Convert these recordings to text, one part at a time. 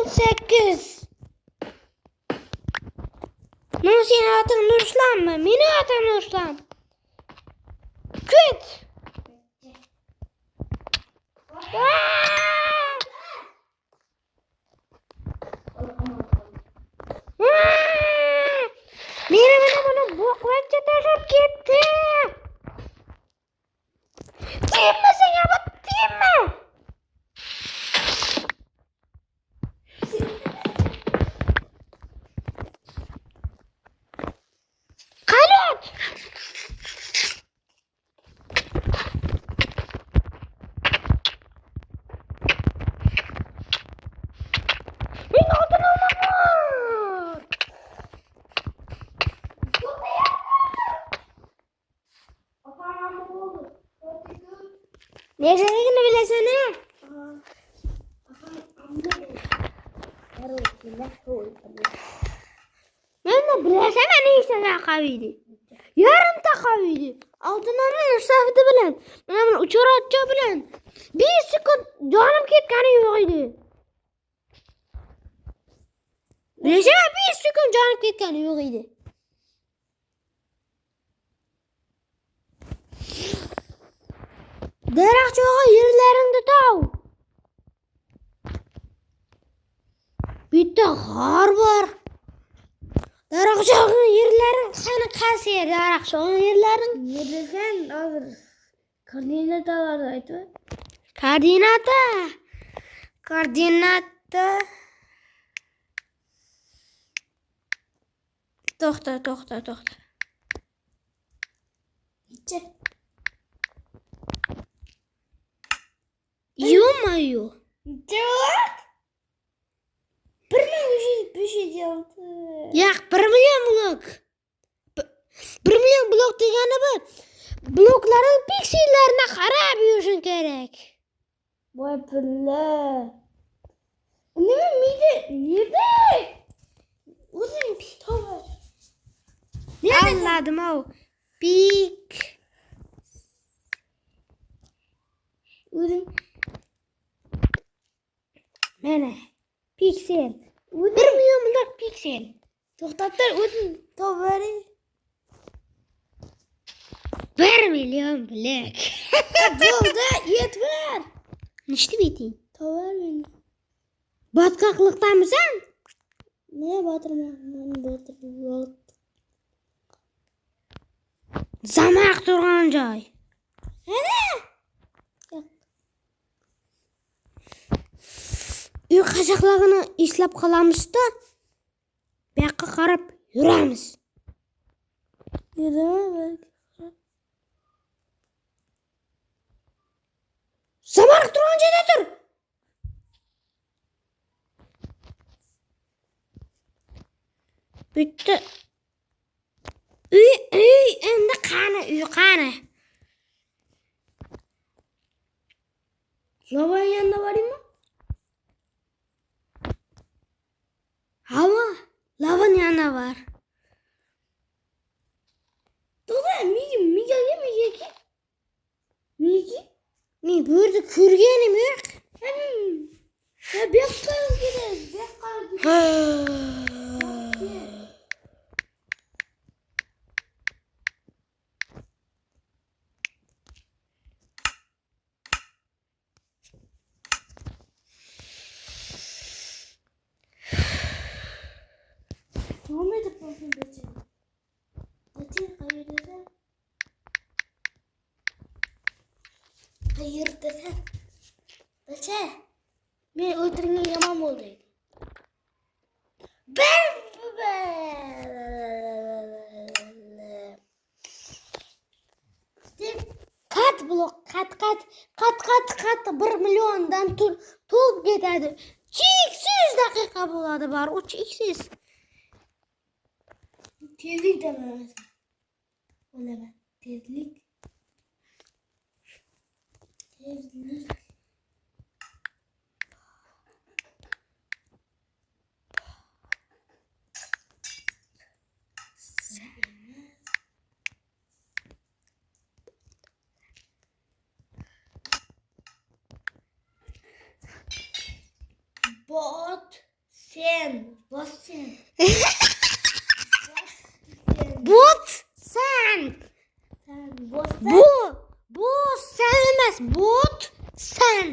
18. Senin adın Nurslan mı? Benim adım Nurslan. Küt. Benim bunu boklayınca taşıp gitti. Değil mi sen ya? Değil mi? Kalut. Benim adını alamam. Nereye bilesene? Ben de bilesene ne işte takaviydi. Yarım takaviydi. Altınlarının ıslafıdı bilen. Ben uçur atça bilen. Bir sekund canım ketkani yok idi. Bilesene bir sekund canım ketkani yok idi. Derakçığa yerlerinde tav. Bir de kar var. Derakçığa yerlerin sana kasıyor. Derakçığa yerlerin. Ne desen alırız. Koordinata vardı. Koordinata. Toxta. İçe. Yo-mayo. Dört. Bir şey yaptı. Yak 1 milyon blok. 1 milyon blok degani bu. Blokların piksellerine qarab yurishing gerek. Vay pilla. Ne miydi? Nerede? Uzun bir tavır. Anladım o. Pik. Uzun. Mene. Piksel. 1 milyon blok piksel. Toxtatlar uzun tavırı. 1 milyon blok. Yolda yetmer. Nişti bitin? Tavır beni. Batkaklıktan mısın? Ne batırma? Zamaq turgan joy. Uy qashaqlagini eslab qolamiz-da. Bu yoqqa qarab yuramiz. Yürüme bak. Zamaq turgan joyda tur. Bitti. Uy, endi qani? Lavanın yanında varayım mı? Hava, lavan yana var. Doğa miga ki. Ne burada ko'rganim yo'q. Ya bekar gidelim. Devam edip bakın geçelim. Hayır desen. Dese. Ben öldürünce yaman olayım. Ben. Kat blok, kat 1 milyondan to'lib ketadi. Cheksiz daqiqa bo'ladi bari, u cheksiz. Tezlik demez. Öyle tezlik. Bot. Sen. Bos sen. Bot sen. Sen. Bos sen. Bu sen emas. Bot sen.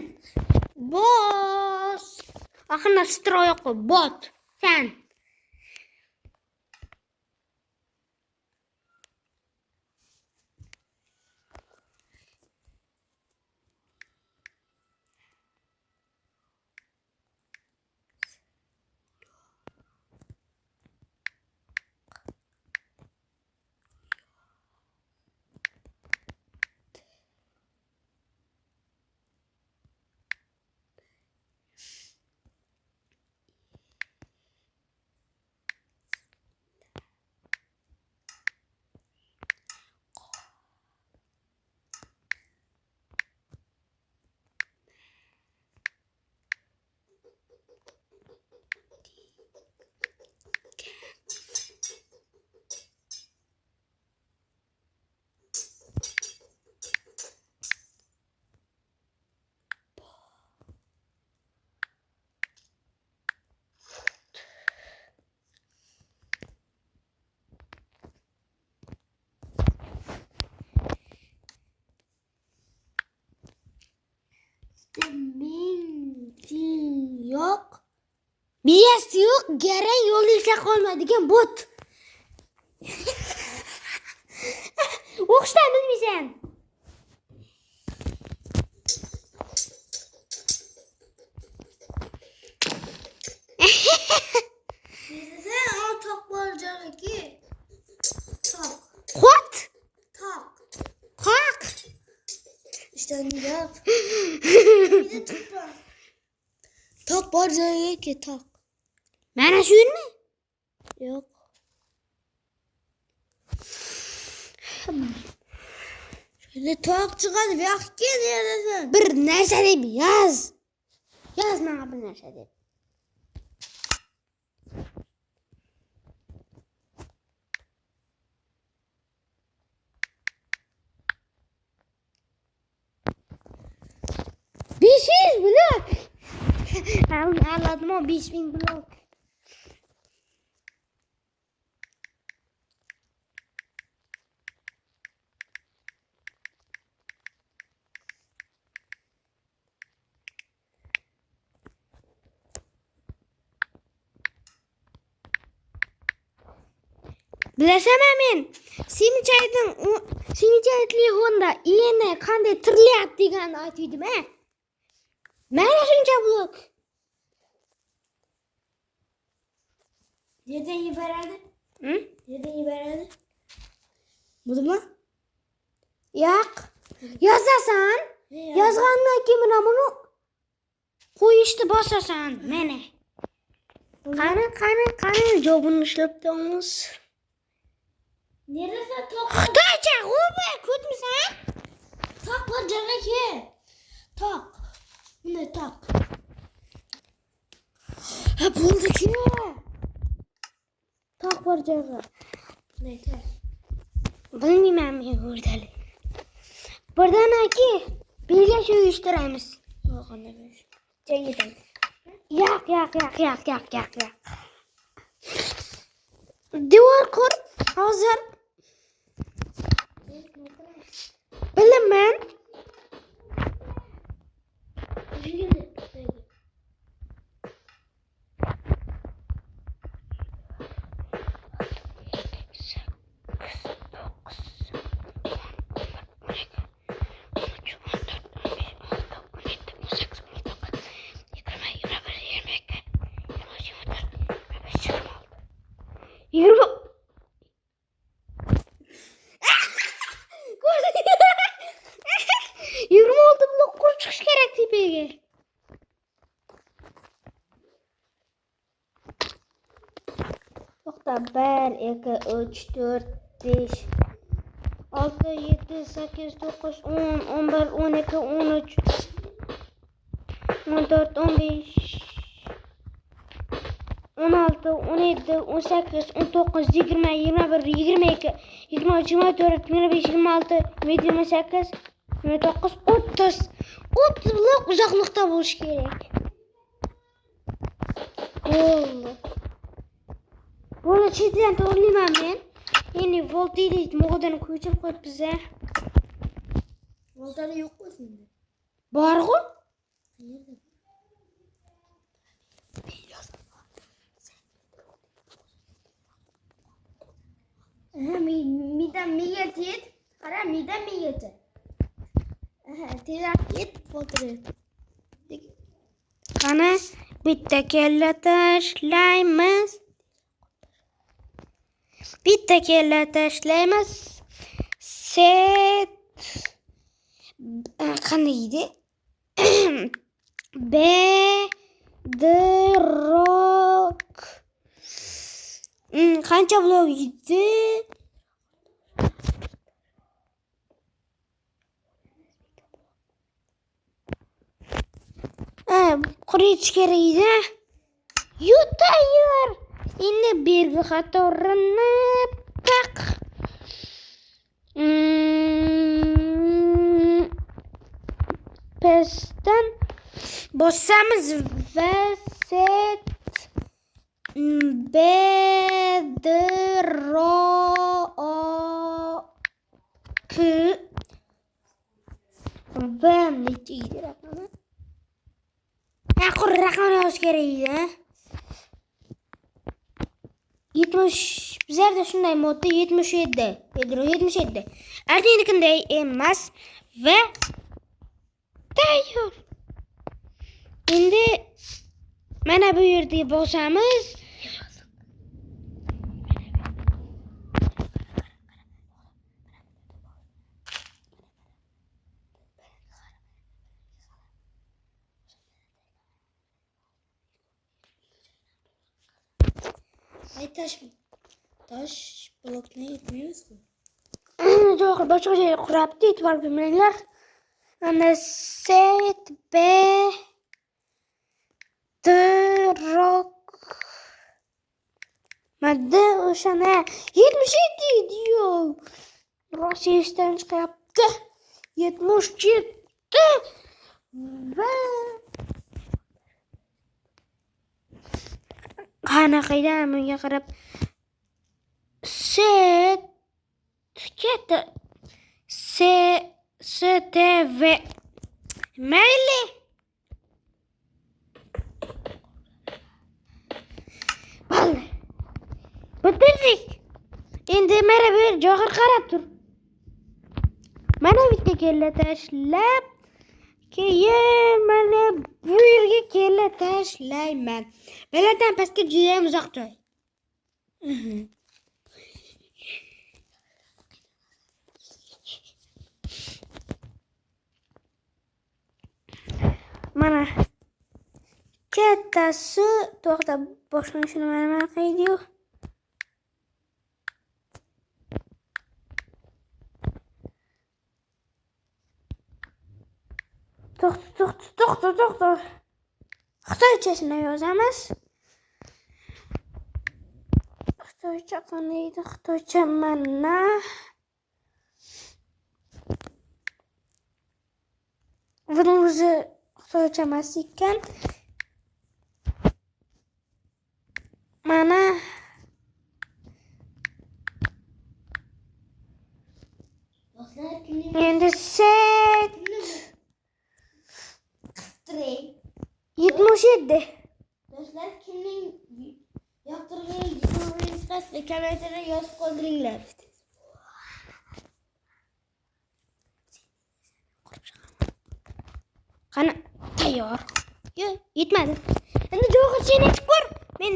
Boss. Axırda stroy yo'q. Bot sen. Benzin yok. Biyasi yo'q, garang yo'lda ishlay qolmaydigan bot. O'qishdan bilmaysan. Sen o tok boracak ki. Tok. What? Tok. Qoq. İşte ne yap? Bir de tok var. Tok boracak ki tok. Mana shu yermi? Yok. Şöyle tok çıkardı. Bir hak geliyor. Bir narsa deb yoz. Yoz menga bir narsa deb. Besh yuz blok. Anladım o 5000 blok. Bilasanmi men Semichaytli Honda eni qanday tirilyapti deganni aytdim, ha? Mana shuncha blok. Nereden yiberadi? Hı? Nereden yiberadi? Budimi? Yo'q. Yozasan. Yozgandan keyin mana buni qo'yishni bosasan. Mana. Qani javobini ishlab turamiz. Neresi tok? Xitoycha o'ba ko'tmisan? Tok boracak ki. Tok. Ne tok? Ha bo'ldi-ku. Tok boracak. Ne tok? Bilmayman men o'rdali. Birdan aka, birga uyushtiramiz. Cengiz. Yo'q. Devor qur hozir. Bilaman. Yürü. Yürüme oldu blok kur çıkış gerek tepeye. Nokta 1, 2, 3, 4, 5, 6, 7, 8, 9, 10, 11, 12, 13, 14, 15, 16, 17, 18, 19, 20, 21, 22, 23, 24, 25, 26, 28, 29, 30. 30 blok uzaklıkta buluş gerek. Bo'ldi. Buni chetidan to'g'rilayman men. Endi voltaylik mo'g'adani ko'chirib qo'yibmiz. Voltani yo'q sende. Bor-ku? Qayerda? Midam miga tet. Qara midam miga tet. Tezroq ket voltani. Qani bitta kella tashlaymiz. Bitta kella tashlaymiz. Set qanday edi? Bedrock. Qancha blok edi? Quritish kerak edi. Tayyor. Endi bergi qatorini taq. Pastdan bosamiz va set bedrock va necha edi raqami? Raqamni yozish kerak edi. 70 bizlarda shunday modda 77. Pedro 77. Artinikinday emas va tayyor. Endi mana bu yerga bosamiz. Ay taş blokni yetmiyorsun. Yo'q, boshqa joyga qurabdi, e'tibor bermanglar. Mana set bedrock. Madda o'shana 77 diyor. Rossiyasidan chiqyapti. 77 va qanaqaydan bunga qarab set katta STV mayli. Bo'ldi. Bitirdik. Endi mana bu joyga qarab tur. Mana bitta kella tashlab, keyin mana bu yerga kella tashlayman. Bulardan pastga juda ham uzoq joy. Mana kattasi to'xtab boshlanishini mana qildi-yu. To'xta. Xitoychasini yozamiz. Xitoycha qanday edi? Xitoycha mana. Buni o'zi Xitoycha emas ekan. Mana endi set 77. Do'stlar kimning yoqtirgan jismoningiz qasdi kamaytirib yozib qoldiringlar. Qani tayyor. Yo'q, yetmadi. Endi jo'g'ini aytib ko'r. Men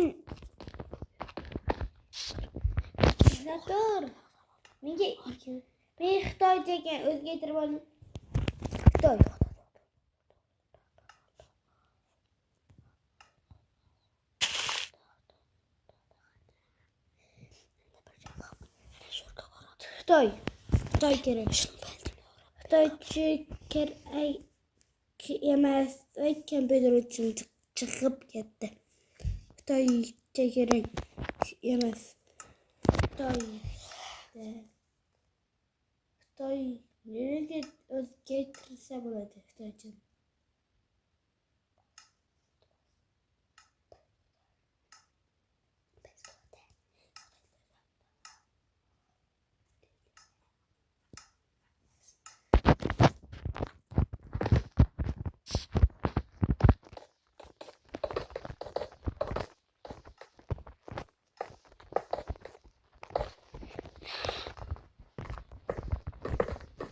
Doktor. Men Xitoycha ekan, o'zgartirib oldim. Xitoy. Xitoy kerak. Xitoycha kerak emas, kompyuter uchun chiqib ketdi. Xitoycha kerak emas. Xitoy nega o'zgartirsa bo'ladi Xitoycha?